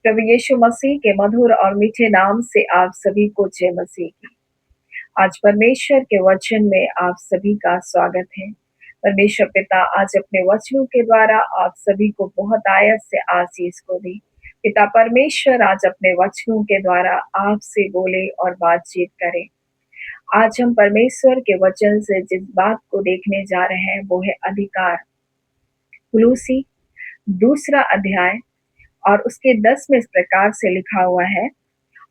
प्रभु यीशु मसीह के मधुर और मीठे नाम से आप सभी को जय मसीह की। आज परमेश्वर के वचन में आप सभी का स्वागत है। परमेश्वर पिता आज अपने वचनों के द्वारा आप सभी को बहुत आयत से आशीष को दी। पिता परमेश्वर आज अपने वचनों के द्वारा आपसे बोले और बातचीत करे। आज हम परमेश्वर के वचन से जिस बात को देखने जा रहे हैं वो है अधिकार। कुलूसी 2 अध्याय और उसके 10 में इस प्रकार से लिखा हुआ है,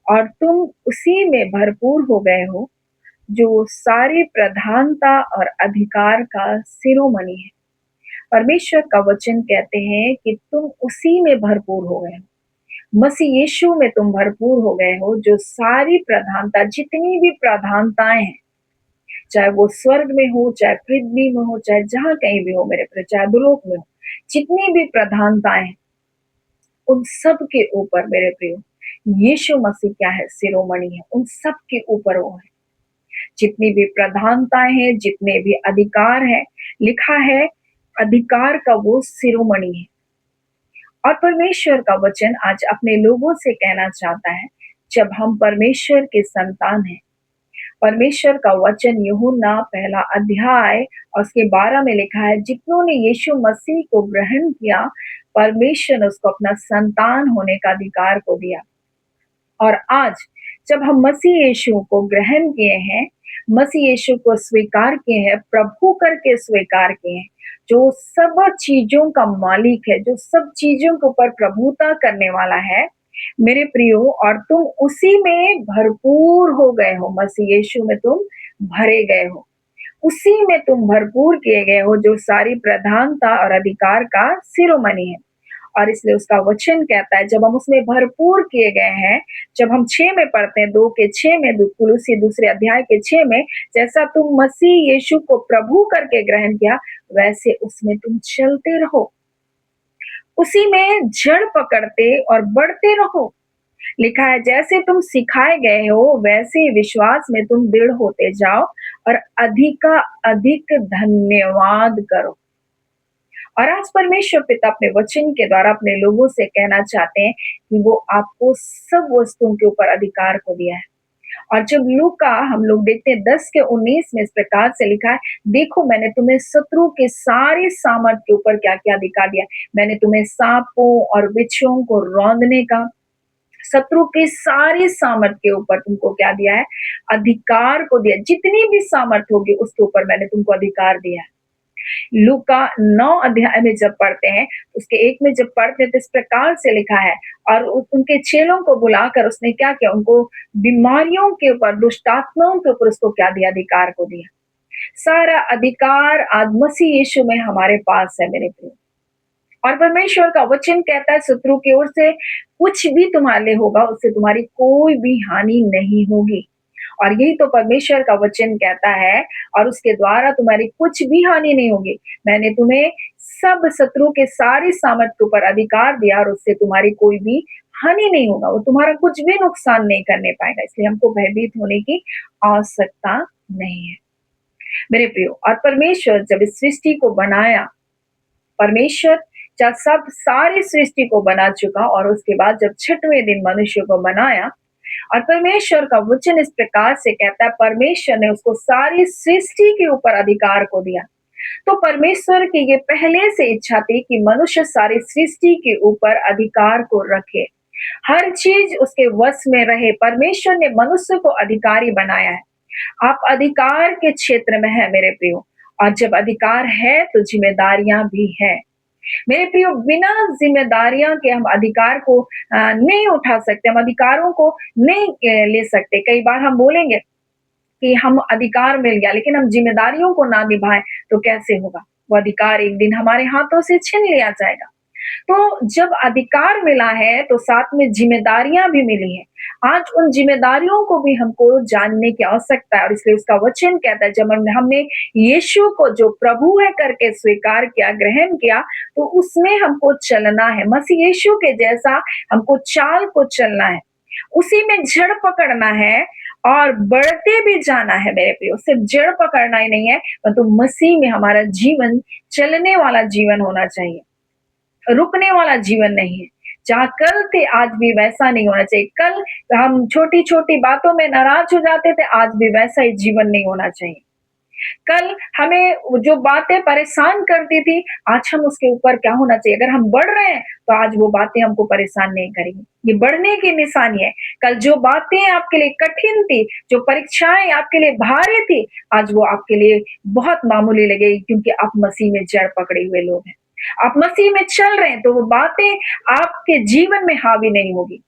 और तुम उसी में भरपूर हो गए हो जो सारी प्रधानता और अधिकार का शिरोमणि है। परमेश्वर का वचन कहते हैं कि तुम उसी में भरपूर हो गए हो, मसीह यीशु में तुम भरपूर हो गए हो, जो सारी प्रधानता, जितनी भी प्रधानताएं हैं, चाहे वो स्वर्ग में हो, चाहे पृथ्वी में हो, चाहे जहां कहीं भी हो मेरे प्रिय, चाहे दुलोक में हो, जितनी भी प्रधानताएं हैं उन सब के ऊपर मेरे प्रियो यीशु मसीह क्या है, शिरोमणि है। उन सब के ऊपर वो है। जितनी भी प्रधानताएं हैं, जितने भी अधिकार हैं, लिखा है अधिकार का वो शिरोमणि है। और परमेश्वर का वचन आज अपने लोगों से कहना चाहता है, जब हम परमेश्वर के संतान हैं, परमेश्वर का वचन यूहन्ना 1 अध्याय और उसके 12 में लिखा है, जितनों ने यीशु मसीह को ग्रहण किया, परमेश्वर ने उसको अपना संतान होने का अधिकार को दिया। और आज जब हम मसीह यीशु को ग्रहण किए हैं, मसीह यीशु को स्वीकार किए हैं, प्रभु करके स्वीकार किए हैं, जो सब चीजों का मालिक है, जो सब चीजों के ऊपर प्रभुता करने वाला है मेरे प्रियो, और तुम उसी में भरपूर हो गए हो। मसीह यीशु में तुम भरे गए हो, उसी में तुम भरपूर किए गए हो, जो सारी प्रधानता और अधिकार का शिरोमणि है। और इसलिए उसका वचन कहता है, जब हम उसमें भरपूर किए गए हैं, जब हम 6 में पढ़ते हैं, 2 के 6 में, कुलूसी 2 अध्याय के 6 में, जैसा तुम मसीह यीशु को प्रभु करके ग्रहण किया, वैसे उसमें तुम चलते रहो, उसी में जड़ पकड़ते और बढ़ते रहो। लिखा है, जैसे तुम सिखाए गए हो वैसे विश्वास में तुम दृढ़ होते जाओ और अधिक धन्यवाद करो। और आज परमेश्वर पिता अपने वचन के द्वारा अपने लोगों से कहना चाहते हैं कि वो आपको सब वस्तुओं के ऊपर अधिकार को दिया है। और जब लूका हम लोग देखते हैं 10 के 19 में इस प्रकार से लिखा है, देखो मैंने तुम्हें शत्रु के सारे सामर्थ के ऊपर क्या क्या अधिकार दिया। मैंने तुम्हें सांपों और बिच्छुओं को रौंदने का, शत्रु के सारे सामर्थ के ऊपर तुमको क्या दिया है, अधिकार को दिया। जितनी भी सामर्थ होगी उसके ऊपर मैंने तुमको अधिकार दिया है। लूका 9 अध्याय में जब पढ़ते हैं, उसके 1 में जब पढ़ते हैं तो इस प्रकार से लिखा है, और उनके चेलों को बुलाकर उसने क्या किया, उनको बीमारियों के ऊपर, दुष्ट आत्माओं के ऊपर उसको क्या दिया, अधिकार को दिया। सारा अधिकार आज मसीह यीशु में हमारे पास है मेरे प्रिय। और परमेश्वर का वचन कहता है, शत्रु की ओर से कुछ भी तुम्हारे लिए होगा, उससे तुम्हारी कोई भी हानि नहीं होगी। और यही तो परमेश्वर का वचन कहता है, और उसके द्वारा तुम्हारी कुछ भी हानि नहीं होगी। मैंने तुम्हें सब शत्रु के सारी सामर्थ के ऊपर अधिकार दिया, और उससे तुम्हारी कोई भी हानि नहीं होगा, वो तुम्हारा कुछ भी नुकसान नहीं करने पाएगा। इसलिए हमको भयभीत होने की आवश्यकता नहीं है मेरे प्रियो। और परमेश्वर जब इस सृष्टि को बनाया, परमेश्वर जब सब सारी सृष्टि को बना चुका, और उसके बाद जब 6वें दिन मनुष्य को बनाया, और परमेश्वर का वचन इस प्रकार से कहता है, परमेश्वर ने उसको सारी सृष्टि के ऊपर अधिकार को दिया। तो परमेश्वर की ये पहले से इच्छा थी कि मनुष्य सारी सृष्टि के ऊपर अधिकार को रखे, हर चीज उसके वश में रहे। परमेश्वर ने मनुष्य को अधिकारी बनाया है। आप अधिकार के क्षेत्र में है मेरे प्रियो, और जब अधिकार है तो जिम्मेदारियां भी है मेरे प्रियो। बिना जिम्मेदारियां के हम अधिकार को नहीं उठा सकते, हम अधिकारों को नहीं ले सकते। कई बार हम बोलेंगे कि हम अधिकार मिल गया, लेकिन हम जिम्मेदारियों को ना निभाएं तो कैसे होगा। वो अधिकार एक दिन हमारे हाथों से छीन लिया जाएगा। तो जब अधिकार मिला है तो साथ में जिम्मेदारियां भी मिली हैं। आज उन जिम्मेदारियों को भी हमको जानने की आवश्यकता है, और इसलिए उसका वचन कहता है, जब हमने यीशु को जो प्रभु है करके स्वीकार किया, ग्रहण किया, तो उसमें हमको चलना है। मसीह यीशु के जैसा हमको चाल को चलना है, उसी में जड़ पकड़ना है और बढ़ते भी जाना है मेरे प्रियो। सिर्फ जड़ पकड़ना ही नहीं है, परंतु मसीह में हमारा जीवन चलने वाला जीवन होना चाहिए, रुकने वाला जीवन नहीं है। जहाँ कल थे आज भी वैसा नहीं होना चाहिए। कल हम छोटी-छोटी बातों में नाराज़ हो जाते थे, आज भी वैसा ही जीवन नहीं होना चाहिए। कल हमें जो बातें परेशान करती थी, आज हम उसके ऊपर क्या होना चाहिए? अगर हम बढ़ रहे हैं, तो आज वो बातें हमको परेशान नहीं करेंगी। ये बढ़ने की निशानी है। कल जो बातें आपके लिए कठिन थी, जो परीक्षाएँ आपके लिए भारी थी, आज वो आपके लिए बहुत मामूली लगेगी क्योंकि आप मसीह में जड़ पकड़े हुए लोग हैं। आप मसीह में चल रहे हैं, तो वो बातें आपके जीवन में हावी नहीं होगी।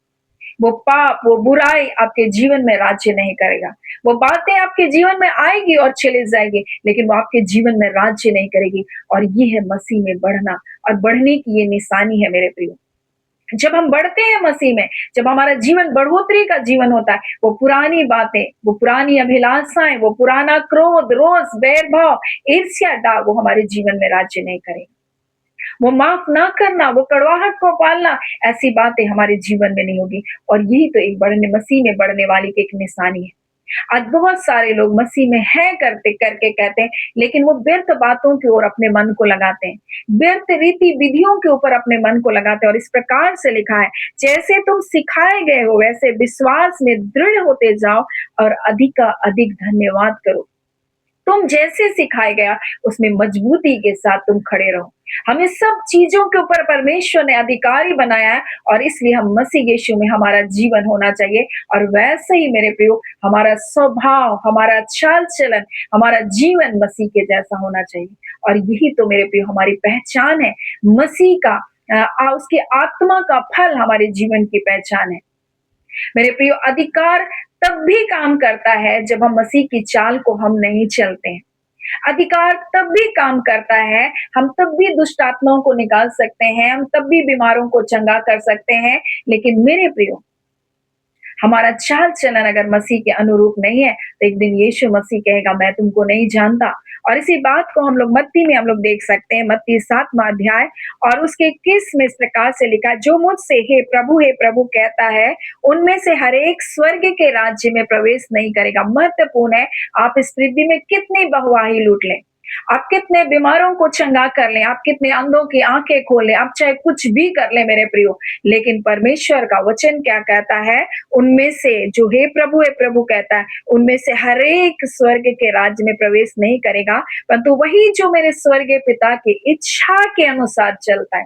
वो पाप, वो बुराई आपके जीवन में राज्य नहीं करेगा। वो बातें आपके जीवन में आएगी और चली जाएगी, लेकिन वो आपके जीवन में राज्य नहीं करेगी और ये है मसीह में बढ़ना और बढ़ने की ये निशानी है मेरे प्रियो। जब हम बढ़ते हैं मसीह में, जब हमारा जीवन बढ़ोतरी का जीवन होता है, वो पुरानी बातें, वो पुरानी अभिलाषाएँ, वो पुराना क्रोध, रोष, बैर भाव, ईर्ष्या, डाह वो हमारे जीवन में राज्य नहीं करेगा। वो माफ ना करना, वो कड़वाहट को पालना, ऐसी बातें हमारे जीवन में नहीं होगी और यही तो एक बढ़ने मसीह में बढ़ने वाली की एक निशानी है। आज बहुत सारे लोग मसीह में हैं करते करके कहते हैं, लेकिन वो व्यर्थ बातों की ओर अपने मन को लगाते हैं। व्यर्थ रीति विधियों के ऊपर अपने मन को लगाते हैं और इस प्रकार से लिखा है, जैसे तुम सिखाए गए हो वैसे विश्वास में दृढ़ होते जाओ और अधिक का अधिक धन्यवाद करो। तुम जैसे सिखाया गया उसमें मजबूती के साथ तुम खड़े रहो। हमें सब चीजों के ऊपर परमेश्वर ने अधिकारी बनाया है और इसलिए हम मसीह यीशु में हमारा जीवन होना चाहिए और वैसे ही मेरे प्रियो हमारा स्वभाव, हमारा चाल चलन, हमारा जीवन मसीह के जैसा होना चाहिए और यही तो मेरे प्रियो हमारी पहचान है। मसीह का उसकी आत्मा का फल हमारे जीवन की पहचान है। मेरे प्रियो अधिकार तब भी काम करता है जब हम मसीह की चाल को हम नहीं चलते हैं। अधिकार तब भी काम करता है, हम तब भी दुष्ट आत्माओं को निकाल सकते हैं, हम तब भी बीमारों को चंगा कर सकते हैं, लेकिन मेरे प्रियो हमारा चाल चलन अगर मसीह के अनुरूप नहीं है तो एक दिन यीशु मसीह कहेगा मैं तुमको नहीं जानता। और इसी बात को हम लोग मत्ती में हम लोग देख सकते हैं, मत्ती 7वां अध्याय और उसके 21 में इस प्रकार से लिखा है, जो मुझसे हे प्रभु कहता है उनमें से हर एक स्वर्ग के राज्य में प्रवेश नहीं करेगा। महत्वपूर्ण है आप इस पृथ्वी में कितनी बहुआही लूट लें, आप कितने बीमारों को चंगा कर लें, आप कितने अंधों की आंखें खोल लें, आप चाहे कुछ भी कर लें मेरे प्रियो, लेकिन परमेश्वर का वचन क्या कहता है, उनमें से जो हे प्रभु कहता है, उनमें से हर एक स्वर्ग के राज्य में प्रवेश नहीं करेगा, परंतु वही जो मेरे स्वर्गीय पिता की इच्छा के अनुसार चलता है,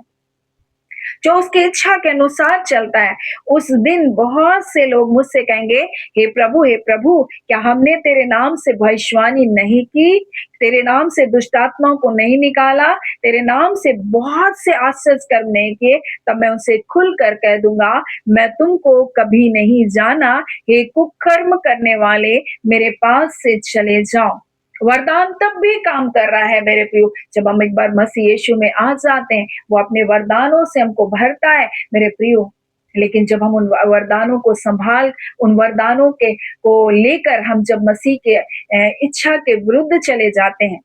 जो उसकी इच्छा के अनुसार चलता है। उस दिन बहुत से लोग मुझसे कहेंगे, हे प्रभु, क्या हमने तेरे नाम से भविष्यवाणी नहीं की, तेरे नाम से दुष्ट आत्माओं को नहीं निकाला, तेरे नाम से बहुत से आश्चर्य कर्म नहीं किए? तब मैं उनसे खुल कर कह दूंगा, मैं तुमको कभी नहीं जाना, हे कुकर्म करने वाले, मेरे पास से चले जाओ। वरदान तब भी काम कर रहा है मेरे प्रियो, जब हम एक बार मसीह यीशु में आ जाते हैं, वो अपने वरदानों से हमको भरता है मेरे प्रियो। लेकिन जब हम उन वरदानों को संभाल, उन वरदानों के को लेकर हम जब मसीह के इच्छा के विरुद्ध चले जाते हैं,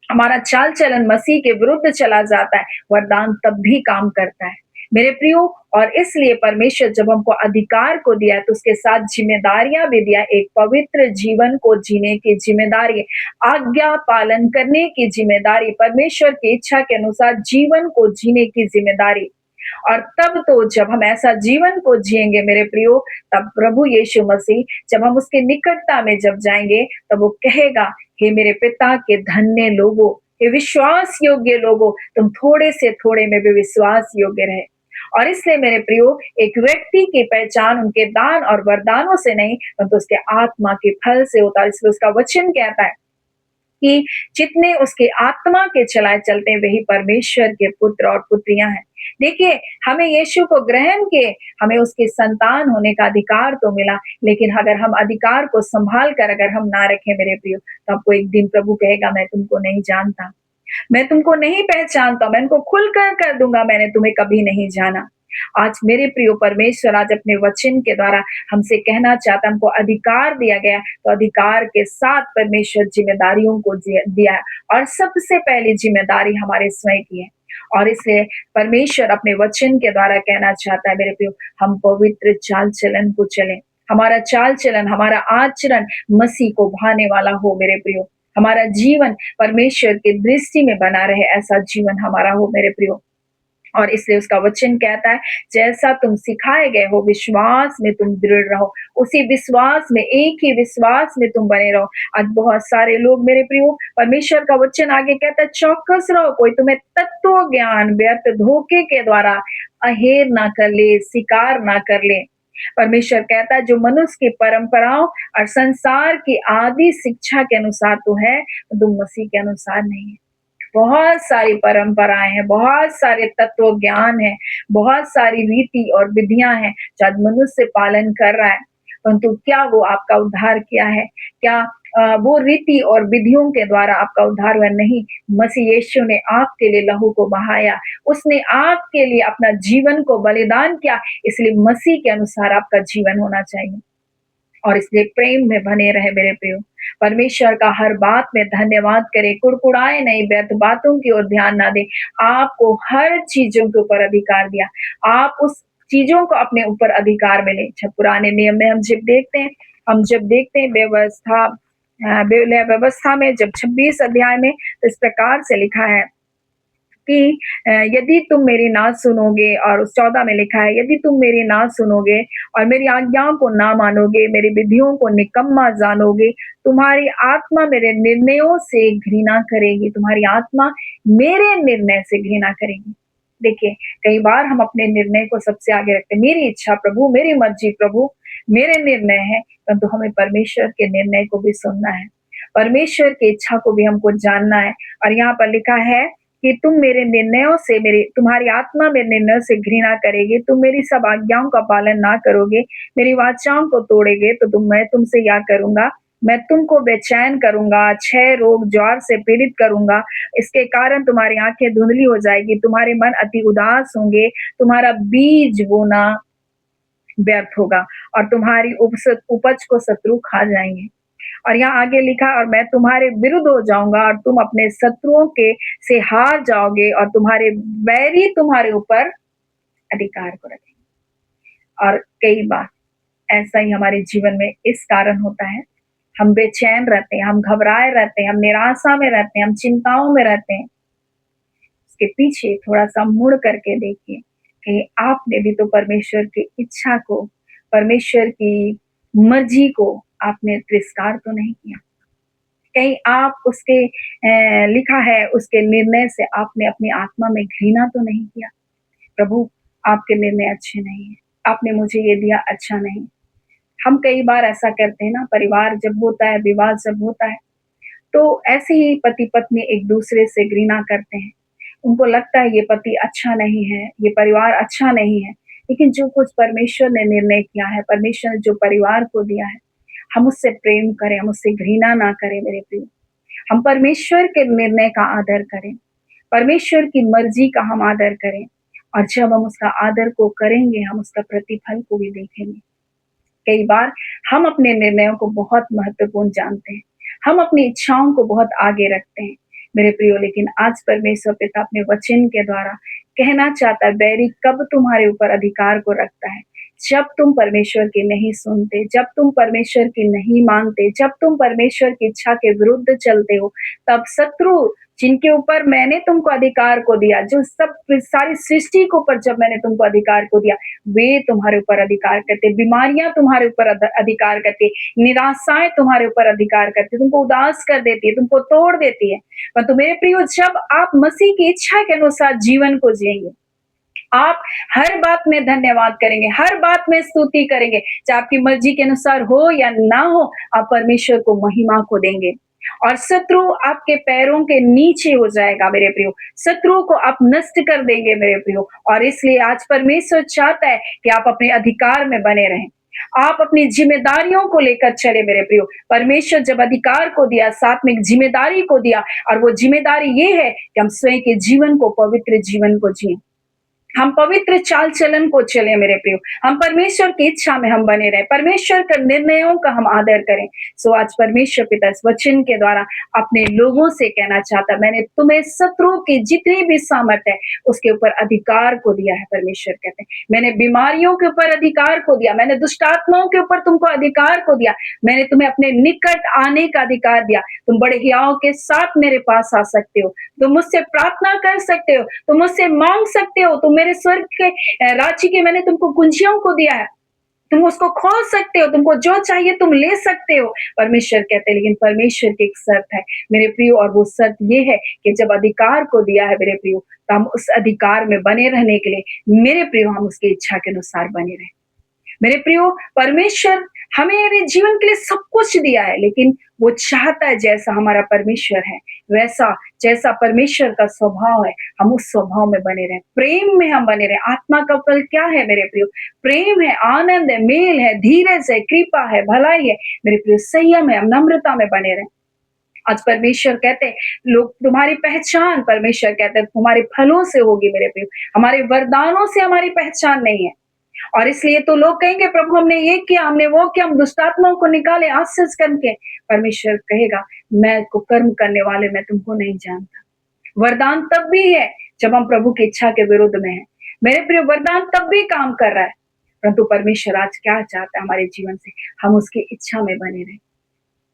हमारा चाल चलन मसीह के विरुद्ध चला जाता है, वरदान तब भी काम करता है मेरे प्रियो। और इसलिए परमेश्वर जब हमको अधिकार को दिया तो उसके साथ जिम्मेदारियां भी दिया, एक पवित्र जीवन को जीने की जिम्मेदारी, आज्ञा पालन करने की जिम्मेदारी, परमेश्वर की इच्छा के अनुसार जीवन को जीने की जिम्मेदारी। और तब तो जब हम ऐसा जीवन को जिएंगे मेरे प्रियो, तब प्रभु यीशु मसीह जब हम उसके निकटता में जब जाएंगे तब वो कहेगा, हे मेरे पिता के धन्य लोगों, हे विश्वास योग्य लोगों, तुम थोड़े से थोड़े में भी विश्वास योग्य रहे। और इसलिए मेरे प्रियो एक व्यक्ति की पहचान उनके दान और वरदानों से नहीं परंतु उसके आत्मा के फल से होता है। इसलिए उसका वचन कहता है कि जितने उसके आत्मा के चलाए चलते हैं वही परमेश्वर के पुत्र और पुत्रियां हैं। देखिए हमें यीशु को ग्रहण के हमें उसके संतान होने का अधिकार तो मिला, लेकिन अगर हम अधिकार को संभाल कर अगर हम ना रखें मेरे प्रियो, तो आपको एक दिन प्रभु कहेगा मैं तुमको नहीं जानता, मैं तुमको नहीं पहचानता, मैं इनको खुलकर कर दूंगा, मैंने तुम्हें कभी नहीं जाना। आज मेरे प्रियो परमेश्वर आज अपने वचन के द्वारा हमसे कहना चाहता, हमको अधिकार दिया गया, तो अधिकार के साथ परमेश्वर जिम्मेदारियों को दिया है और सबसे पहली जिम्मेदारी हमारे स्वयं की है। और इसलिए परमेश्वर अपने वचन के द्वारा कहना चाहता है मेरे प्रियो, हम पवित्र चाल चलन को चलें, हमारा चाल चलन, हमारा आचरण मसीह को भाने वाला हो मेरे प्रियो, हमारा जीवन परमेश्वर की दृष्टि में बना रहे, ऐसा जीवन हमारा हो मेरे प्रियो। और इसलिए उसका वचन कहता है, जैसा तुम सिखाए गए हो विश्वास में तुम दृढ़ रहो, उसी विश्वास में, एक ही विश्वास में तुम बने रहो। आज बहुत सारे लोग मेरे प्रियो, परमेश्वर का वचन आगे कहता है, चौकस रहो, कोई तुम्हें तत्व ज्ञान व्यर्थ धोखे के द्वारा अहेर ना कर ले, शिकार ना कर ले। परमेश्वर कहता है, जो मनुष्य की परंपराओं और संसार की आदि शिक्षा के अनुसार तू है, तुम मसीह के अनुसार नहीं है। बहुत सारी परंपराएं हैं, बहुत सारे तत्व ज्ञान है, बहुत सारी रीति और विधियां हैं जो आज मनुष्य पालन कर रहा है, परंतु क्या वो आपका उद्धार किया है? क्या वो रीति और विधियों के द्वारा आपका उद्धार हुआ? नहीं। मसीह यीशु ने आपके लिए लहू को बहाया, उसने आपके लिए अपना जीवन को बलिदान किया, इसलिए मसीह के अनुसार आपका जीवन होना चाहिए। और इसलिए प्रेम में बने रहे मेरे प्रियो, परमेश्वर का हर बात में धन्यवाद करे, कुड़कुड़ाए नहीं, व्यर्थ बातों की ओर ध्यान ना दे। आपको हर चीजों के ऊपर अधिकार दिया, आप उस चीजों को अपने ऊपर अधिकार में ले। जब पुराने नियम में हम जब देखते हैं व्यवस्था में जब 26 अध्याय में इस प्रकार से लिखा है कि यदि तुम मेरी ना सुनोगे, और उस 14 में लिखा है, यदि तुम मेरी ना सुनोगे और मेरी आज्ञाओं को ना मानोगे, मेरी विधियों को निकम्मा जानोगे, तुम्हारी आत्मा मेरे निर्णयों से घृणा करेगी, तुम्हारी आत्मा मेरे निर्णय से घृणा करेगी। देखिए, कई बार हम अपने निर्णय को सबसे आगे रखते हैं, मेरी इच्छा प्रभु, मेरी मर्जी प्रभु, मेरे निर्णय है, परंतु हमें परमेश्वर के निर्णय को भी सुनना है, परमेश्वर की इच्छा को भी हमको जानना है। और यहाँ पर लिखा है कि तुम मेरे निर्णयों से, तुम्हारी आत्मा मेरे निर्णयों से घृणा करेगी, तुम मेरी सब आज्ञाओं का पालन ना करोगे, मेरी वाचाओं को तोड़ेगे, तो मैं तुमसे क्या करूंगा, मैं तुमको बेचैन करूंगा, क्षय रोग ज्वार से पीड़ित करूंगा, इसके कारण तुम्हारी आंखें धुंधली हो जाएगी, तुम्हारे मन अति उदास होंगे, तुम्हारा बीज बोना व्यर्थ होगा और तुम्हारी उपज को शत्रु खा जाएंगे। और यहाँ आगे लिखा, और मैं तुम्हारे विरुद्ध हो जाऊंगा और तुम अपने शत्रुओं के से हार जाओगे और तुम्हारे बैरी तुम्हारे ऊपर अधिकार को रखेंगे। और कई बार ऐसा ही हमारे जीवन में इस कारण होता है, हम बेचैन रहते हैं, हम घबराए रहते हैं, हम निराशा में रहते हैं, हम चिंताओं में रहते हैं। उसके पीछे थोड़ा सा मुड़ करके देखिए कि आपने भी तो परमेश्वर की इच्छा को, परमेश्वर की मर्जी को आपने तिरस्कार तो नहीं किया। कहीं आप उसके लिखा है उसके निर्णय से आपने अपनी आत्मा में घृणा तो नहीं किया, प्रभु आपके निर्णय अच्छे नहीं है, आपने मुझे ये दिया अच्छा नहीं। हम कई बार ऐसा करते हैं ना, परिवार जब होता है, विवाह जब होता है, तो ऐसे ही पति पत्नी एक दूसरे से घृणा करते हैं, उनको लगता है ये पति अच्छा नहीं है, ये परिवार अच्छा नहीं है, लेकिन जो कुछ परमेश्वर ने निर्णय किया है, परमेश्वर ने जो परिवार को दिया है, हम उससे प्रेम करें, हम उससे घृणा ना करें मेरे प्रिय। हम परमेश्वर के निर्णय का आदर करें, परमेश्वर की मर्जी का हम आदर करें, और जब हम उसका आदर को करेंगे, हम उसका प्रतिफल को भी देखेंगे। कई बार हम अपने निर्णयों को बहुत महत्वपूर्ण जानते हैं, हम अपनी इच्छाओं को बहुत आगे रखते हैं मेरे प्रियो, लेकिन आज परमेश्वर पिता अपने वचन के द्वारा कहना चाहता है, बैरी कब तुम्हारे ऊपर अधिकार को रखता है, जब तुम परमेश्वर की नहीं सुनते, जब तुम परमेश्वर की नहीं मानते, जब तुम परमेश्वर की इच्छा के विरुद्ध चलते हो, तब शत्रु जिनके ऊपर मैंने तुमको अधिकार को दिया, जो सब सारी सृष्टि के ऊपर जब मैंने तुमको अधिकार को दिया, वे तुम्हारे ऊपर अधिकार करते, बीमारियां तुम्हारे ऊपर अधिकार करती, निराशाएं तुम्हारे ऊपर अधिकार करती, तुमको उदास कर देती है, तुमको तोड़ देती है। परंतु मेरे प्रियो, जब आप मसीह की इच्छा के अनुसार जीवन को जिएंगे, आप हर बात में धन्यवाद करेंगे, हर बात में स्तुति करेंगे, चाहे आपकी मर्जी के अनुसार हो या ना हो, आप परमेश्वर को महिमा को देंगे और शत्रु आपके पैरों के नीचे हो जाएगा मेरे प्रियो, शत्रु को आप नष्ट कर देंगे मेरे प्रियो। और इसलिए आज परमेश्वर चाहता है कि आप अपने अधिकार में बने रहें, आप अपनी जिम्मेदारियों को लेकर चले मेरे प्रियो। परमेश्वर जब अधिकार को दिया, साथ में एक जिम्मेदारी को दिया, और वो जिम्मेदारी ये है कि हम स्वयं के जीवन को, पवित्र जीवन को जिए, हम पवित्र चाल चलन को चले मेरे प्रियो, हम परमेश्वर की इच्छा में हम बने रहे, परमेश्वर के निर्णयों का हम आदर करें। सो आज परमेश्वर पिता इस वचन के द्वारा अपने लोगों से कहना चाहता, मैंने तुम्हें शत्रु की जितनी भी सामर्थ है उसके ऊपर अधिकार को दिया है। परमेश्वर कहते हैं, मैंने बीमारियों के ऊपर अधिकार को दिया, मैंने दुष्ट आत्माओं के ऊपर तुमको अधिकार को दिया, मैंने तुम्हें अपने निकट आने का अधिकार दिया, तुम बड़े हियाव के साथ मेरे पास आ सकते हो, तुम मुझसे प्रार्थना कर सकते हो, तुम मुझसे माँग सकते हो, तुम मेरे स्वर्ग के राज्य के मैंने तुमको कुंजियों को दिया है। तुम उसको खोल सकते हो, तुमको जो चाहिए तुम ले सकते हो। परमेश्वर कहते हैं, लेकिन परमेश्वर की एक शर्त है मेरे प्रियो, और वो शर्त ये है कि जब अधिकार को दिया है मेरे प्रियो, तो हम उस अधिकार में बने रहने के लिए मेरे प्रियो हम उसकी इच्छा के अनुसार बने रहें। मेरे प्रियो, परमेश्वर हमें मेरे जीवन के लिए सब कुछ दिया है, लेकिन वो चाहता है जैसा हमारा परमेश्वर है, वैसा जैसा परमेश्वर का स्वभाव है, हम उस स्वभाव में बने रहें, प्रेम में हम बने रहें। आत्मा का फल क्या है मेरे प्रियो? प्रेम है, आनंद है, मेल है, धीरज है, कृपा है, भलाई है। मेरे प्रियो, संयम है, हम नम्रता में बने रहें। आज परमेश्वर कहते हैं, लोग तुम्हारी पहचान, परमेश्वर कहते हैं, तुम्हारे फलों से होगी मेरे प्रियो, हमारे वरदानों से हमारी पहचान नहीं है। और इसलिए तो लोग कहेंगे, प्रभु हमने ये किया, हमने वो किया, हम दुष्ट आत्माओं को निकाले आशीष करके। परमेश्वर कहेगा, मैं कुकर्म करने वाले मैं तुमको नहीं जानता। वरदान तब भी है जब हम प्रभु की इच्छा के विरुद्ध में हैं। मेरे प्रिय, वरदान तब भी काम कर रहा है, परंतु परमेश्वर आज क्या चाहता है हमारे जीवन से? हम उसकी इच्छा में बने रहें।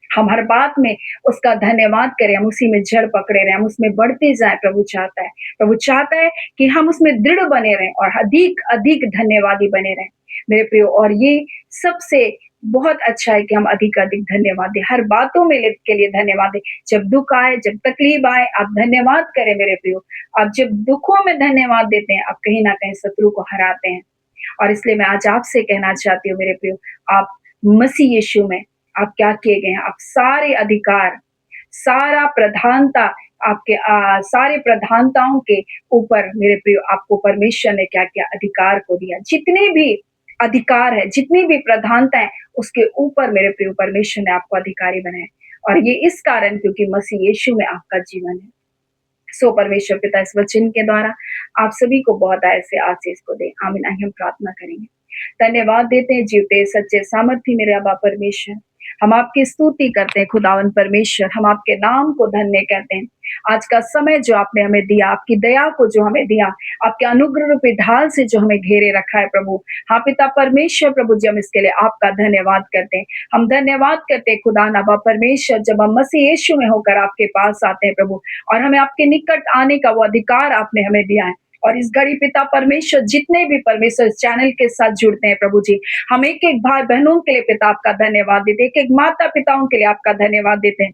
हम हर बात में उसका धन्यवाद करें, हम उसी में जड़ पकड़े रहें, हम उसमें बढ़ते जाएँ, प्रभु चाहता है। प्रभु चाहता है कि हम उसमें दृढ़ बने रहें और अधिक धन्यवादी बने रहें। मेरे प्रियो, और ये सबसे बहुत अच्छा है कि हम अधिक धन्यवाद दें, हर बातों में के लिए धन्यवाद दें। जब दुःख आए, जब तकलीफ आए, आप धन्यवाद करें मेरे प्रियो। आप जब दुःखों में धन्यवाद देते हैं, आप कहीं न कहीं शत्रु को हराते हैं। और इसलिए मैं आज आपसे कहना चाहती हूँ मेरे प्रियो, आप मसीह यीशु में आप क्या किए गए हैं, आप सारे अधिकार, सारा प्रधानता आपके सारे प्रधानताओं के ऊपर मेरे प्रियो आपको परमेश्वर ने क्या किया? अधिकार को दिया। जितने भी अधिकार है, जितनी भी प्रधानता है, उसके ऊपर मेरे प्रियो परमेश्वर ने आपको अधिकारी बनाया। और ये इस कारण क्योंकि मसीह यीशु में आपका जीवन है। सो परमेश्वर पिता इस वचन के द्वारा आप सभी को बहुत ऐसे आशीष को दे। आमीन। आइए हम प्रार्थना करेंगे। धन्यवाद देते हैं जीवते सच्चे सामर्थी मेरे अब्बा परमेश्वर, हम आपकी स्तुति करते हैं खुदावन परमेश्वर, हम आपके नाम को धन्य कहते हैं। आज का समय जो आपने हमें दिया, आपकी दया को जो हमें दिया, आपके अनुग्रह रूपी ढाल से जो हमें घेरे रखा है प्रभु, हाँ पिता परमेश्वर प्रभु जी, हम इसके लिए आपका धन्यवाद करते हैं। हम धन्यवाद करते हैं खुदा नबा परमेश्वर, जब हम मसीह यीशु में होकर आपके पास आते हैं प्रभु, और हमें आपके निकट आने का वो अधिकार आपने हमें दिया है। और इस घड़ी पिता परमेश्वर, जितने भी परमेश्वर इस चैनल के साथ जुड़ते हैं प्रभु जी, हम एक भाई बहनों के लिए पिता आपका धन्यवाद देते हैं, एक माता पिताओं के लिए आपका धन्यवाद देते हैं,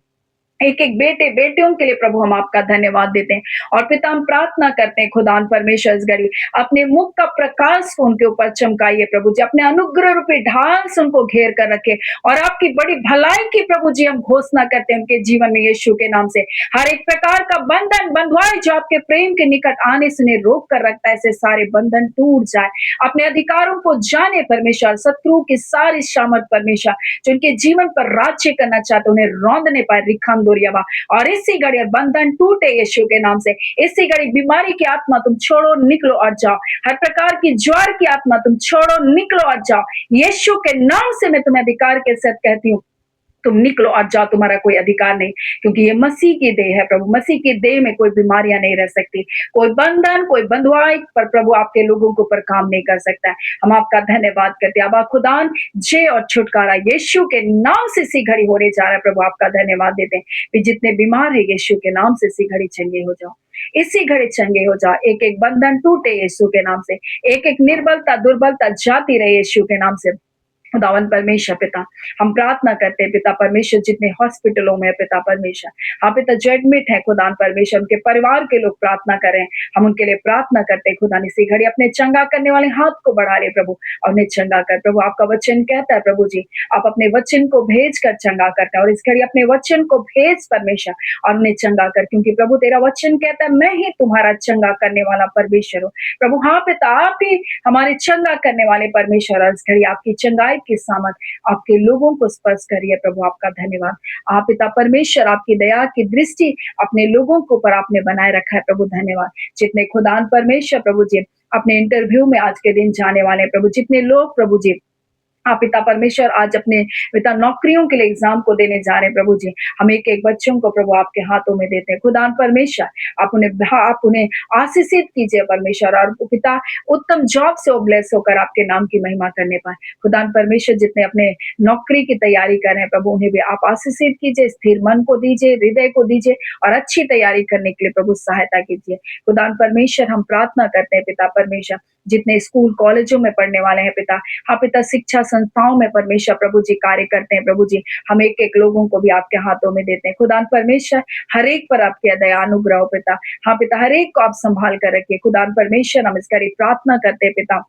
एक बेटे बेटियों के लिए प्रभु हम आपका धन्यवाद देते हैं। और पिता हम प्रार्थना करते हैं खुदान परमेश्वर, इस घड़ी अपने मुख का प्रकाश को उनके ऊपर चमकाइए प्रभु जी, अपने अनुग्रह रूपी ढाल से उनको घेर कर रखे, और आपकी बड़ी भलाई की प्रभु जी हम घोषणा करते हैं उनके जीवन में यीशु के नाम से। हर एक प्रकार का बंधन बंधवाए जो आपके प्रेम के निकट आने से उन्हें रोक कर रखता है, ऐसे सारे बंधन टूट जाए। अपने अधिकारों को जाने परमेश्वर, शत्रु की सारी सामर्थ परमेश्वर जो उनके जीवन पर राज्य करना चाहते उन्हें रौंदने पाए रिखाम दोरियाबा। और इसी घड़ी बंधन टूटे यीशु के नाम से। इसी घड़ी बीमारी की आत्मा तुम छोड़ो, निकलो और जाओ। हर प्रकार की ज्वर की आत्मा तुम छोड़ो, निकलो और जाओ। यीशु के नाम से मैं तुम्हें अधिकार के साथ कहती हूँ, तुम निकलो और जाओ, तुम्हारा कोई अधिकार नहीं, क्योंकि ये मसीह की देह है प्रभु। मसीह की देह में कोई बीमारियां नहीं रह सकती, कोई बंधन, कोई बंधुआई पर प्रभु आपके लोगों के ऊपर काम नहीं कर सकता है। हम आपका धन्यवाद करते हैं। अब खुदान जय और छुटकारा यीशु के नाम से इसी घड़ी होने जा रहा है प्रभु, आपका धन्यवाद देते हैं कि जितने बीमार है यीशु के नाम से इसी घड़ी चंगे हो जाओ, इसी घड़ी चंगे हो जाओ। एक एक बंधन टूटे यीशु के नाम से, एक एक निर्बलता दुर्बलता जाती रहे यीशु के नाम से। खुदावन परमेश्वर पिता, हम प्रार्थना करते हैं पिता परमेश्वर, जितने हॉस्पिटलों में पिता परमेश्वर, हाँ पिता जो एडमिट है खुदान परमेश्वर, उनके परिवार के लोग प्रार्थना करें, हम उनके लिए प्रार्थना करते हैं खुदा। इसी घड़ी अपने चंगा करने वाले हाथ को बढ़ा ले प्रभु, और उन्हें चंगा कर प्रभु। आपका वचन कहता है प्रभु जी, आप अपने वचन को भेज कर चंगा करते हैं, और इस घड़ी अपने वचन को भेज परमेश्वर और उन्हें चंगा कर, क्योंकि प्रभु तेरा वचन कहता है मैं ही तुम्हारा चंगा करने वाला परमेश्वर हूँ प्रभु। हाँ पिता, आप ही हमारे चंगा करने वाले परमेश्वर, और इस घड़ी आपकी चंगाई की सामर्थ आपके लोगों को स्पर्श करिए प्रभु, आपका धन्यवाद। आप पिता परमेश्वर, आपकी दया की दृष्टि अपने लोगों को पर आपने बनाए रखा है प्रभु, धन्यवाद। जितने खुदान परमेश्वर प्रभु जी अपने इंटरव्यू में आज के दिन जाने वाले प्रभु, जितने लोग प्रभु जी हाँ पिता परमेश्वर, आज अपने पिता नौकरियों के लिए एग्जाम को देने जा रहे हैं प्रभु जी। हम एक एक बच्चों को प्रभु आपके हाथों में देते हैं। खुदा परमेश्वर, आप उन्हें आशीषित कीजिए परमेश्वर, और पिता उत्तम जॉब से वो ब्लेस होकर आपके नाम की महिमा करने पाए। खुदा परमेश्वर, जितने अपने नौकरी की तैयारी कर रहे हैं प्रभु, उन्हें भी आप आशीषित कीजिए, स्थिर मन को दीजिए, हृदय को दीजिए, और अच्छी तैयारी करने के लिए प्रभु सहायता कीजिए। खुदा परमेश्वर, हम प्रार्थना करते हैं पिता परमेश्वर, जितने स्कूल कॉलेजों में पढ़ने वाले हैं पिता, हाँ पिता, शिक्षा संस्थाओं में परमेश्वर प्रभु जी कार्य करते हैं प्रभु जी, हम एक एक लोगों को भी आपके हाथों में देते हैं। खुदा परमेश्वर, हर एक पर आपके दया अनुग्रह हो पिता। हाँ पिता, हर एक को आप संभाल कर रखिए। खुदा परमेश्वर, हम इसका प्रार्थना करते हैं पिता।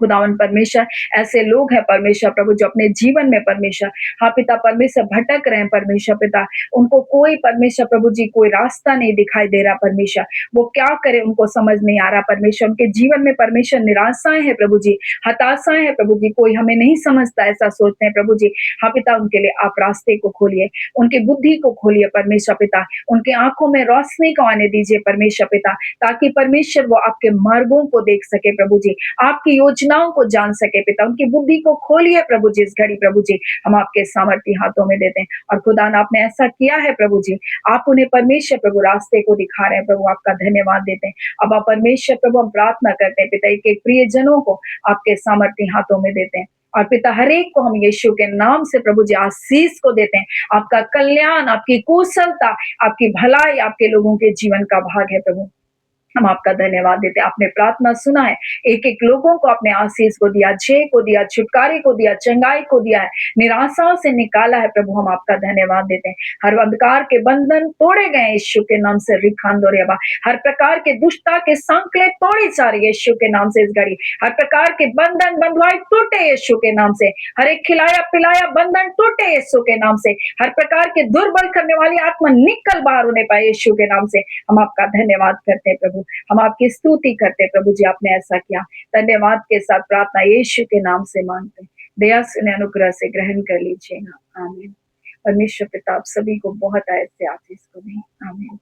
खुदावन परमेश्वर, ऐसे लोग हैं परमेश्वर प्रभु, जो अपने जीवन में परमेश्वर, हाँ पिता परमेश्वर, भटक रहे हैं परमेश्वर पिता, उनको कोई परमेश्वर प्रभु जी कोई रास्ता नहीं दिखाई दे रहा परमेश्वर, वो क्या करे उनको समझ नहीं आ रहा परमेश्वर, उनके जीवन में परमेश्वर निराशाएं हैं प्रभु जी, हताशाएं हैं प्रभु जी, कोई हमें नहीं समझता ऐसा सोचते हैं प्रभु जी। हाँ पिता, उनके लिए आप रास्ते को खोलिए, उनकी बुद्धि को खोलिए परमेश्वर पिता, उनके आंखों में रोशनी को आने दीजिए परमेश्वर पिता, ताकि परमेश्वर वो आपके मार्गों को देख सके प्रभु जी, आपकी योजनाओं को जान सके पिता, उनकी बुद्धि को खोलिए प्रभु जी। इस घड़ी प्रभु जी हम आपके सामर्थ्य हाथों में देते हैं, और खुदा ने आपने ऐसा किया है प्रभु जी, आप उन्हें परमेश्वर प्रभु रास्ते को दिखा रहे हैं प्रभु, आपका धन्यवाद देते हैं। अब आप परमेश्वर प्रभु, हम प्रार्थना करते हैं पिता, एक एक प्रियजनों को आपके सामर्थ्य हाथों में देते हैं, और पिता हर एक को हम यीशु के नाम से प्रभु जी आशीष को देते हैं। आपका कल्याण, आपकी कुशलता, आपकी भलाई आपके लोगों के जीवन का भाग है प्रभु, हम आपका धन्यवाद देते हैं। आपने प्रार्थना सुना है, एक एक लोगों को आपने आशीष को दिया, जय को दिया, छुटकारे को दिया, चंगाई को दिया है, निराशाओं से निकाला है प्रभु, हम आपका धन्यवाद देते हैं। हर अंधकार के बंधन तोड़े गए यीशु के नाम से, रिखांदोरेबा, हर प्रकार के दुष्टता के संकले तोड़े सारे यीशु के नाम से। इस घड़ी हर प्रकार के बंधन बंधुआई टूटे यीशु के नाम से, हर एक खिलाया पिलाया बंधन टूटे यीशु के नाम से, हर प्रकार के दुर्बल करने वाली आत्मा निकल बाहर होने पाए यीशु के नाम से। हम आपका धन्यवाद करते हैं प्रभु, हम आपकी स्तुति करते प्रभु जी, आपने ऐसा किया। धन्यवाद के साथ प्रार्थना यीशु के नाम से मांगते हैं, दया से अनुग्रह से ग्रहण कर लीजिएगा, आमीन। परमेश्वर पिता आप सभी को बहुत आयत से आशीष को दें, आमीन।